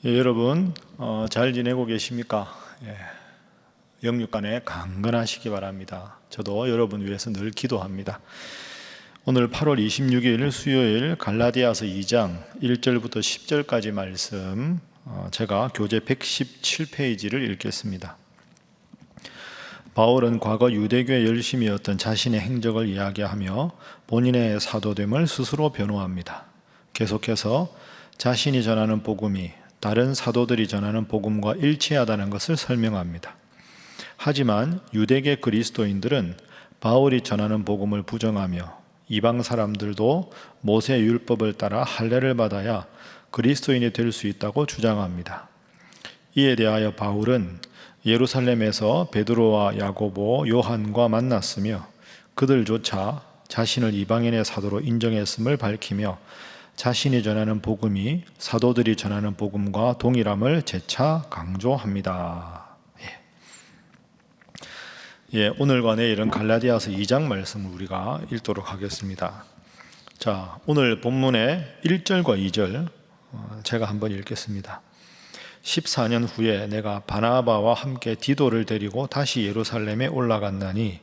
여러분 잘 지내고 계십니까? 영육간에 강건하시기 바랍니다. 저도 여러분 위해서 늘 기도합니다. 오늘 8월 26일 수요일 갈라디아서 2장 1절부터 10절까지 말씀, 제가 교재 117페이지를 읽겠습니다. 바울은 과거 유대교의 열심이었던 자신의 행적을 이야기하며 본인의 사도됨을 스스로 변호합니다. 계속해서 자신이 전하는 복음이 다른 사도들이 전하는 복음과 일치하다는 것을 설명합니다. 하지만 유대계 그리스도인들은 바울이 전하는 복음을 부정하며 이방 사람들도 모세 율법을 따라 할례를 받아야 그리스도인이 될 수 있다고 주장합니다. 이에 대하여 바울은 예루살렘에서 베드로와 야고보, 요한과 만났으며 그들조차 자신을 이방인의 사도로 인정했음을 밝히며 자신이 전하는 복음이 사도들이 전하는 복음과 동일함을 재차 강조합니다. 오늘과 내일은 갈라디아서 2장 말씀을 우리가 읽도록 하겠습니다. 자, 오늘 본문의 1절과 2절 제가 한번 읽겠습니다. 14년 후에 내가 바나바와 함께 디도를 데리고 다시 예루살렘에 올라갔나니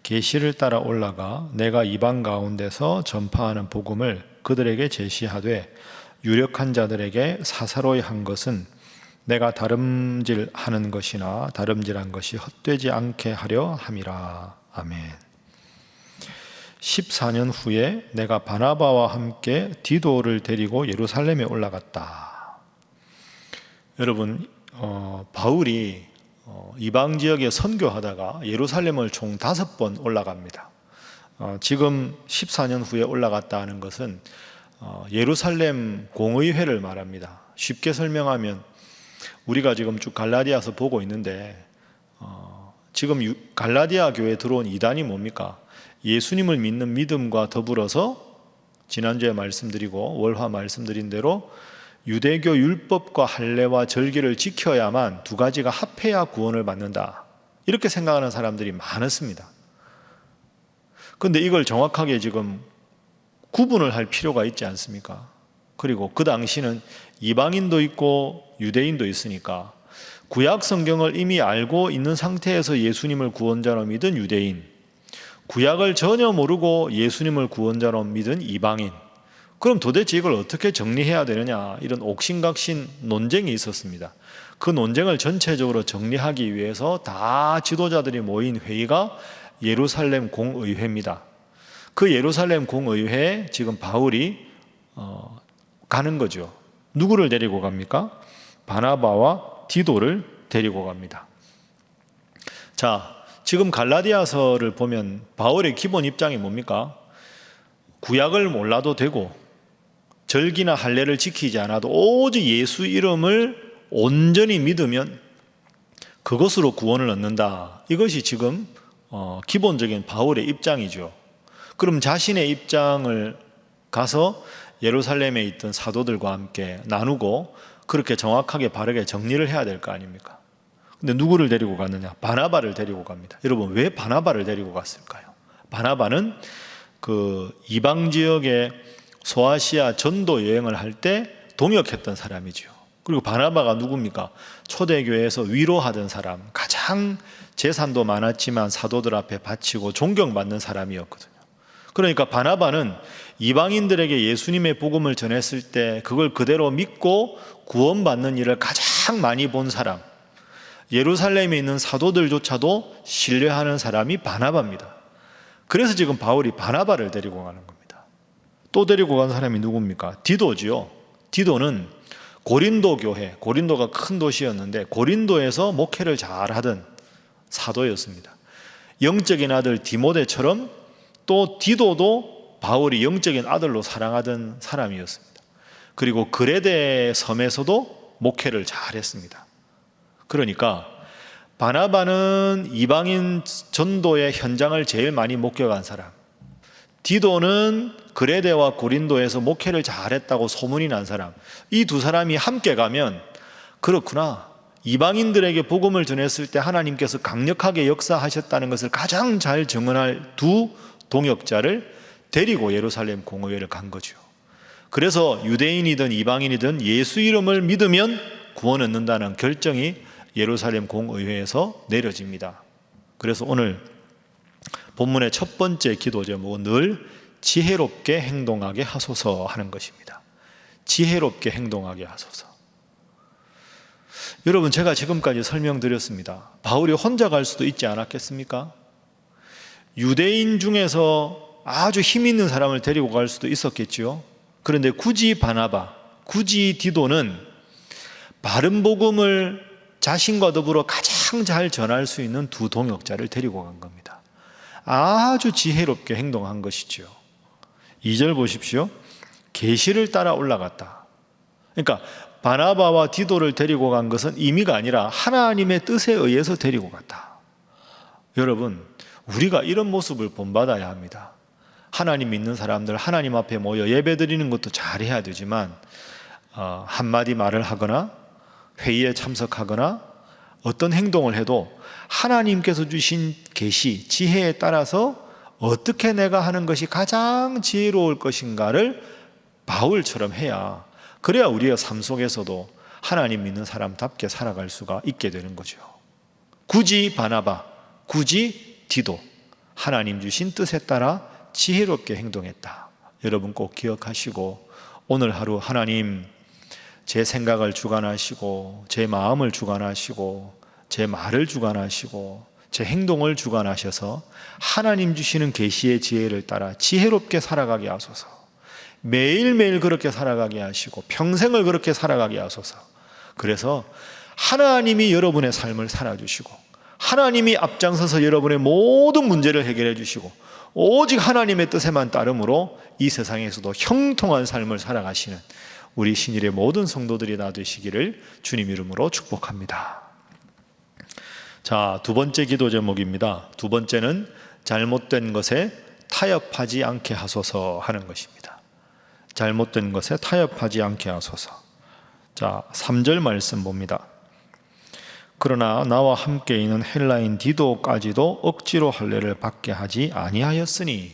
계시를 따라 올라가 내가 이방 가운데서 전파하는 복음을 그들에게 제시하되 유력한 자들에게 사사로이 한 것은 내가 다름질하는 것이나 다름질한 것이 헛되지 않게 하려 함이라. 아멘. 14년 후에 내가 바나바와 함께 디도를 데리고 예루살렘에 올라갔다. 여러분, 바울이 이방 지역에 선교하다가 예루살렘을 총 5번 올라갑니다. 지금 14년 후에 올라갔다 하는 것은 예루살렘 공의회를 말합니다. 쉽게 설명하면 우리가 지금 쭉 갈라디아서 보고 있는데 지금 갈라디아 교회에 들어온 이단이 뭡니까? 예수님을 믿는 믿음과 더불어서 지난주에 말씀드리고 월화 말씀드린 대로 유대교 율법과 할례와 절기를 지켜야만 두 가지가 합해야 구원을 받는다, 이렇게 생각하는 사람들이 많았습니다. 그런데 이걸 정확하게 지금 구분을 할 필요가 있지 않습니까? 그리고 그 당시는 이방인도 있고 유대인도 있으니까 구약 성경을 이미 알고 있는 상태에서 예수님을 구원자로 믿은 유대인, 구약을 전혀 모르고 예수님을 구원자로 믿은 이방인, 그럼 도대체 이걸 어떻게 정리해야 되느냐, 이런 옥신각신 논쟁이 있었습니다. 그 논쟁을 전체적으로 정리하기 위해서 다 지도자들이 모인 회의가 예루살렘 공의회입니다. 그 예루살렘 공의회에 지금 바울이 가는 거죠. 누구를 데리고 갑니까? 바나바와 디도를 데리고 갑니다. 자, 지금 갈라디아서를 보면 바울의 기본 입장이 뭡니까? 구약을 몰라도 되고 절기나 할례를 지키지 않아도 오직 예수 이름을 온전히 믿으면 그것으로 구원을 얻는다. 이것이 지금 기본적인 바울의 입장이죠. 그럼 자신의 입장을 가서 예루살렘에 있던 사도들과 함께 나누고 그렇게 정확하게 바르게 정리를 해야 될 거 아닙니까? 근데 누구를 데리고 갔느냐? 바나바를 데리고 갑니다. 여러분, 왜 바나바를 데리고 갔을까요? 바나바는 그 이방 지역에 소아시아 전도 여행을 할 때 동역했던 사람이죠. 그리고 바나바가 누굽니까? 초대교회에서 위로하던 사람, 가장 재산도 많았지만 사도들 앞에 바치고 존경받는 사람이었거든요. 그러니까 바나바는 이방인들에게 예수님의 복음을 전했을 때 그걸 그대로 믿고 구원받는 일을 가장 많이 본 사람, 예루살렘에 있는 사도들조차도 신뢰하는 사람이 바나바입니다. 그래서 지금 바울이 바나바를 데리고 가는 겁니다. 또 데리고 간 사람이 누굽니까? 디도지요. 디도는 고린도 교회, 고린도가 큰 도시였는데 고린도에서 목회를 잘하던 사도였습니다. 영적인 아들 디모데처럼 또 디도도 바울이 영적인 아들로 사랑하던 사람이었습니다. 그리고 그레데 섬에서도 목회를 잘했습니다. 그러니까 바나바는 이방인 전도의 현장을 제일 많이 목격한 사람, 디도는 그레데와 고린도에서 목회를 잘했다고 소문이 난 사람, 이 두 사람이 함께 가면 그렇구나, 이방인들에게 복음을 전했을 때 하나님께서 강력하게 역사하셨다는 것을 가장 잘 증언할 두 동역자를 데리고 예루살렘 공의회를 간 거죠. 그래서 유대인이든 이방인이든 예수 이름을 믿으면 구원 얻는다는 결정이 예루살렘 공의회에서 내려집니다. 그래서 오늘 본문의 첫 번째 기도 제목은 늘 지혜롭게 행동하게 하소서 하는 것입니다. 지혜롭게 행동하게 하소서. 여러분, 제가 지금까지 설명드렸습니다. 바울이 혼자 갈 수도 있지 않았겠습니까? 유대인 중에서 아주 힘 있는 사람을 데리고 갈 수도 있었겠지요. 그런데 굳이 바나바, 굳이 디도는 바른 복음을 자신과 더불어 가장 잘 전할 수 있는 두 동역자를 데리고 간 겁니다. 아주 지혜롭게 행동한 것이죠. 2절 보십시오. 계시를 따라 올라갔다. 그러니까 바나바와 디도를 데리고 간 것은 임의가 아니라 하나님의 뜻에 의해서 데리고 갔다. 여러분, 우리가 이런 모습을 본받아야 합니다. 하나님 믿는 사람들 하나님 앞에 모여 예배 드리는 것도 잘해야 되지만 한마디 말을 하거나 회의에 참석하거나 어떤 행동을 해도 하나님께서 주신 계시, 지혜에 따라서 어떻게 내가 하는 것이 가장 지혜로울 것인가를 바울처럼 해야, 그래야 우리의 삶 속에서도 하나님 믿는 사람답게 살아갈 수가 있게 되는 거죠. 굳이 바나바, 굳이 디도, 하나님 주신 뜻에 따라 지혜롭게 행동했다. 여러분 꼭 기억하시고 오늘 하루 하나님 제 생각을 주관하시고 제 마음을 주관하시고 제 말을 주관하시고 제 행동을 주관하셔서 하나님 주시는 계시의 지혜를 따라 지혜롭게 살아가게 하소서. 매일매일 그렇게 살아가게 하시고 평생을 그렇게 살아가게 하소서. 그래서 하나님이 여러분의 삶을 살아주시고 하나님이 앞장서서 여러분의 모든 문제를 해결해 주시고 오직 하나님의 뜻에만 따름으로 이 세상에서도 형통한 삶을 살아가시는 우리 신일의 모든 성도들이 다 되시기를 주님 이름으로 축복합니다. 자, 두 번째 기도 제목입니다. 두 번째는 잘못된 것에 타협하지 않게 하소서 하는 것입니다. 잘못된 것에 타협하지 않게 하소서. 자, 3절 말씀 봅니다. 그러나 나와 함께 있는 헬라인 디도까지도 억지로 할례를 받게 하지 아니하였으니.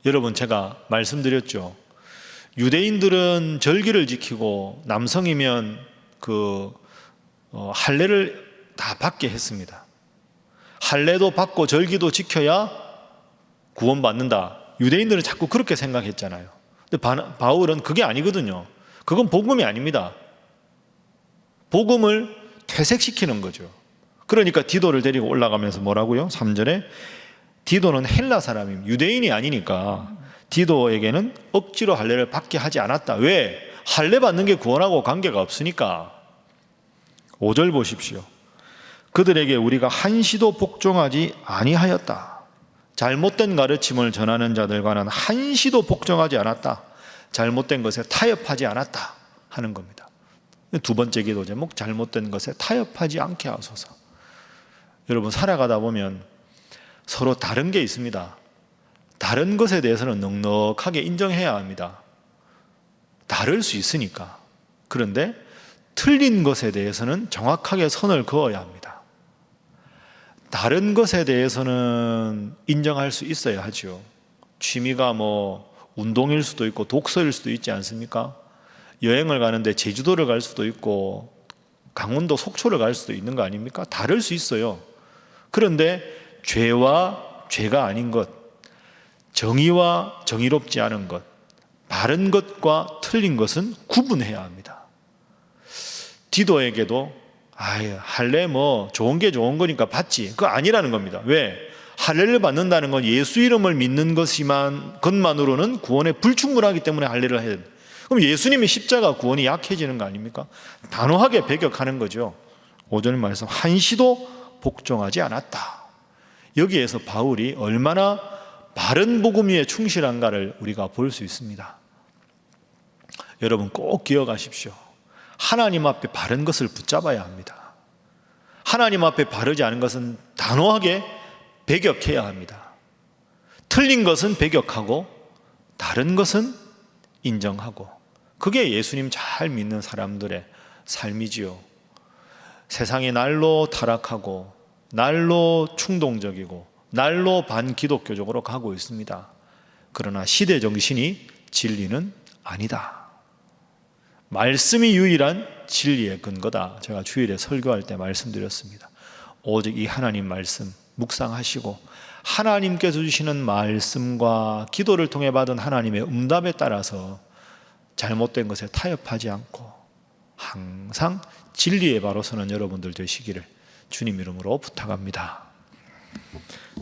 여러분, 제가 말씀드렸죠. 유대인들은 절기를 지키고 남성이면 할례를 다 받게 했습니다. 할례도 받고 절기도 지켜야 구원받는다. 유대인들은 자꾸 그렇게 생각했잖아요. 근데 바울은 그게 아니거든요. 그건 복음이 아닙니다. 복음을 퇴색시키는 거죠. 그러니까 디도를 데리고 올라가면서 뭐라고요? 3절에 디도는 헬라 사람입니다. 유대인이 아니니까 디도에게는 억지로 할례를 받게 하지 않았다. 왜? 할례 받는 게 구원하고 관계가 없으니까. 5절 보십시오. 그들에게 우리가 한시도 복종하지 아니하였다. 잘못된 가르침을 전하는 자들과는 한시도 복종하지 않았다. 잘못된 것에 타협하지 않았다 하는 겁니다. 두 번째 기도 제목, 잘못된 것에 타협하지 않게 하소서. 여러분, 살아가다 보면 서로 다른 게 있습니다. 다른 것에 대해서는 넉넉하게 인정해야 합니다. 다를 수 있으니까. 그런데 틀린 것에 대해서는 정확하게 선을 그어야 합니다. 다른 것에 대해서는 인정할 수 있어야 하죠. 취미가 운동일 수도 있고 독서일 수도 있지 않습니까? 여행을 가는데 제주도를 갈 수도 있고 강원도 속초를 갈 수도 있는 거 아닙니까? 다를 수 있어요. 그런데 죄와 죄가 아닌 것, 정의와 정의롭지 않은 것, 바른 것과 틀린 것은 구분해야 합니다. 디도에게도 할례 좋은 게 좋은 거니까 받지, 그거 아니라는 겁니다. 왜? 할례를 받는다는 건 예수 이름을 믿는 것만으로는 구원에 불충분하기 때문에 할례를 해야 됩니다. 그럼 예수님의 십자가 구원이 약해지는 거 아닙니까? 단호하게 배격하는 거죠. 5절 말씀, 한시도 복종하지 않았다. 여기에서 바울이 얼마나 바른 복음 위에 충실한가를 우리가 볼 수 있습니다. 여러분 꼭 기억하십시오. 하나님 앞에 바른 것을 붙잡아야 합니다. 하나님 앞에 바르지 않은 것은 단호하게 배격해야 합니다. 틀린 것은 배격하고 다른 것은 인정하고, 그게 예수님 잘 믿는 사람들의 삶이지요. 세상이 날로 타락하고 날로 충동적이고 날로 반기독교적으로 가고 있습니다. 그러나 시대 정신이 진리는 아니다. 말씀이 유일한 진리의 근거다. 제가 주일에 설교할 때 말씀드렸습니다. 오직 이 하나님 말씀 묵상하시고 하나님께서 주시는 말씀과 기도를 통해 받은 하나님의 응답에 따라서 잘못된 것에 타협하지 않고 항상 진리의 바로 서는 여러분들 되시기를 주님 이름으로 부탁합니다.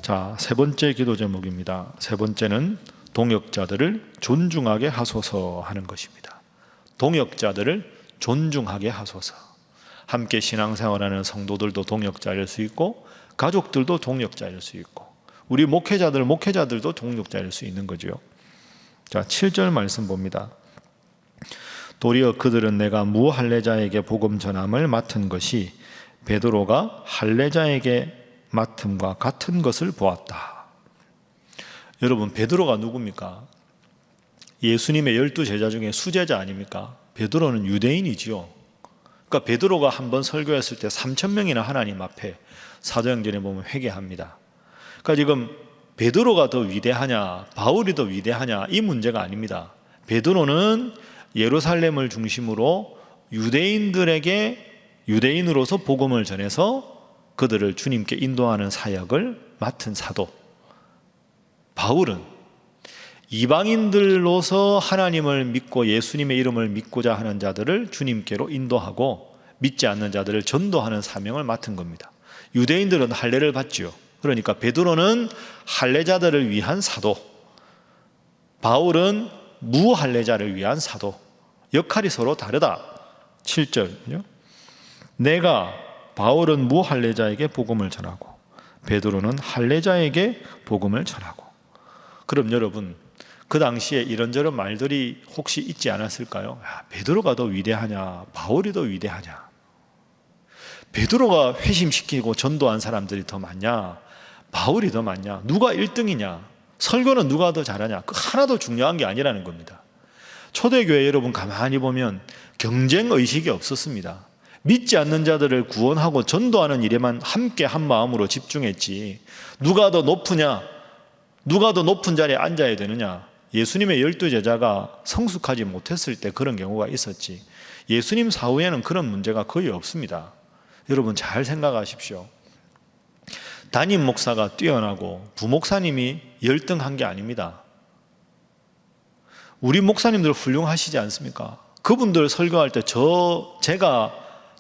자, 세 번째 기도 제목입니다. 세 번째는 동역자들을 존중하게 하소서 하는 것입니다. 동역자들을 존중하게 하소서. 함께 신앙생활하는 성도들도 동역자일 수 있고 가족들도 동역자일 수 있고 우리 목회자들도 동역자일 수 있는 거죠. 자, 7절 말씀 봅니다. 도리어 그들은 내가 무할례자에게 복음 전함을 맡은 것이 베드로가 할례자에게 맡음과 같은 것을 보았다. 여러분, 베드로가 누굽니까? 예수님의 12제자 중에 수제자 아닙니까? 베드로는 유대인이지요. 그러니까 베드로가 한번 설교했을 때 3,000명이나 하나님 앞에 사도행전에 보면 회개합니다. 그러니까 지금 베드로가 더 위대하냐 바울이 더 위대하냐 이 문제가 아닙니다. 베드로는 예루살렘을 중심으로 유대인으로서 복음을 전해서 그들을 주님께 인도하는 사역을 맡은 사도. 바울은 이방인들로서 하나님을 믿고 예수님의 이름을 믿고자 하는 자들을 주님께로 인도하고 믿지 않는 자들을 전도하는 사명을 맡은 겁니다. 유대인들은 할례를 받지요. 그러니까 베드로는 할례자들을 위한 사도, 바울은 무할례자를 위한 사도. 역할이 서로 다르다. 7절. 바울은 무할례자에게 복음을 전하고 베드로는 할례자에게 복음을 전하고. 그럼 여러분, 그 당시에 이런저런 말들이 혹시 있지 않았을까요? 베드로가 더 위대하냐 바울이 더 위대하냐, 베드로가 회심시키고 전도한 사람들이 더 많냐 바울이 더 많냐, 누가 1등이냐, 설교는 누가 더 잘하냐, 그 하나도 중요한 게 아니라는 겁니다. 초대교회 여러분 가만히 보면 경쟁의식이 없었습니다. 믿지 않는 자들을 구원하고 전도하는 일에만 함께 한 마음으로 집중했지, 누가 더 높으냐, 누가 더 높은 자리에 앉아야 되느냐, 예수님의 12제자가 성숙하지 못했을 때 그런 경우가 있었지, 예수님 사후에는 그런 문제가 거의 없습니다. 여러분 잘 생각하십시오. 담임 목사가 뛰어나고 부목사님이 열등한 게 아닙니다. 우리 목사님들 훌륭하시지 않습니까? 그분들 설교할 때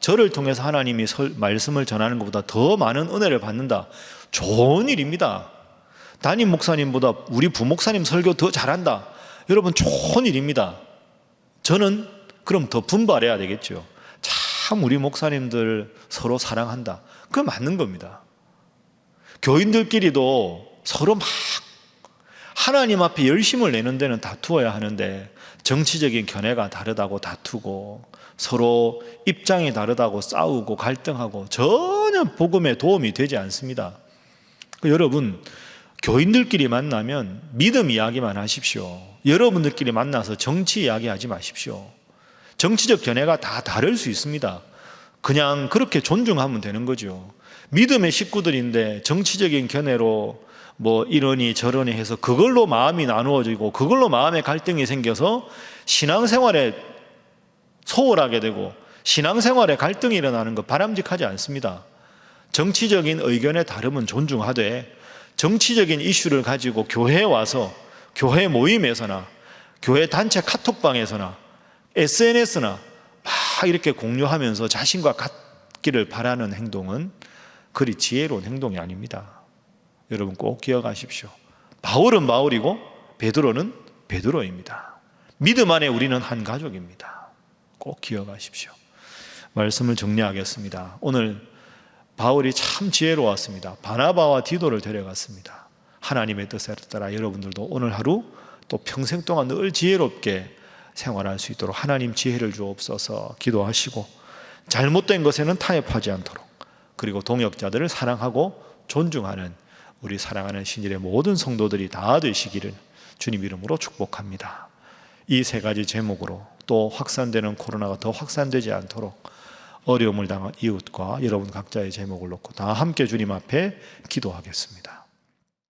저를 통해서 하나님이 말씀을 전하는 것보다 더 많은 은혜를 받는다. 좋은 일입니다. 담임 목사님보다 우리 부목사님 설교 더 잘한다. 여러분 좋은 일입니다. 저는 그럼 더 분발해야 되겠죠. 참 우리 목사님들 서로 사랑한다. 그거 맞는 겁니다. 교인들끼리도 서로 막 하나님 앞에 열심을 내는 데는 다투어야 하는데 정치적인 견해가 다르다고 다투고 서로 입장이 다르다고 싸우고 갈등하고 전혀 복음에 도움이 되지 않습니다. 여러분 교인들끼리 만나면 믿음 이야기만 하십시오. 여러분들끼리 만나서 정치 이야기하지 마십시오. 정치적 견해가 다 다를 수 있습니다. 그냥 그렇게 존중하면 되는 거죠. 믿음의 식구들인데 정치적인 견해로 뭐 이러니 저러니 해서 그걸로 마음이 나누어지고 그걸로 마음의 갈등이 생겨서 신앙생활에 소홀하게 되고 신앙생활에 갈등이 일어나는 거 바람직하지 않습니다. 정치적인 의견의 다름은 존중하되 정치적인 이슈를 가지고 교회에 와서 교회 모임에서나 교회 단체 카톡방에서나 SNS나 막 이렇게 공유하면서 자신과 같기를 바라는 행동은 그리 지혜로운 행동이 아닙니다. 여러분 꼭 기억하십시오. 바울은 바울이고 베드로는 베드로입니다. 믿음 안에 우리는 한 가족입니다. 꼭 기억하십시오. 말씀을 정리하겠습니다. 오늘 바울이 참 지혜로웠습니다. 바나바와 디도를 데려갔습니다. 하나님의 뜻에 따라 여러분들도 오늘 하루 또 평생 동안 늘 지혜롭게 생활할 수 있도록 하나님 지혜를 주옵소서 기도하시고 잘못된 것에는 타협하지 않도록 그리고 동역자들을 사랑하고 존중하는 우리 사랑하는 신일의 모든 성도들이 다 되시기를 주님 이름으로 축복합니다. 이 세 가지 제목으로 또 확산되는 코로나가 더 확산되지 않도록 어려움을 당한 이웃과 여러분 각자의 제목을 놓고 다 함께 주님 앞에 기도하겠습니다.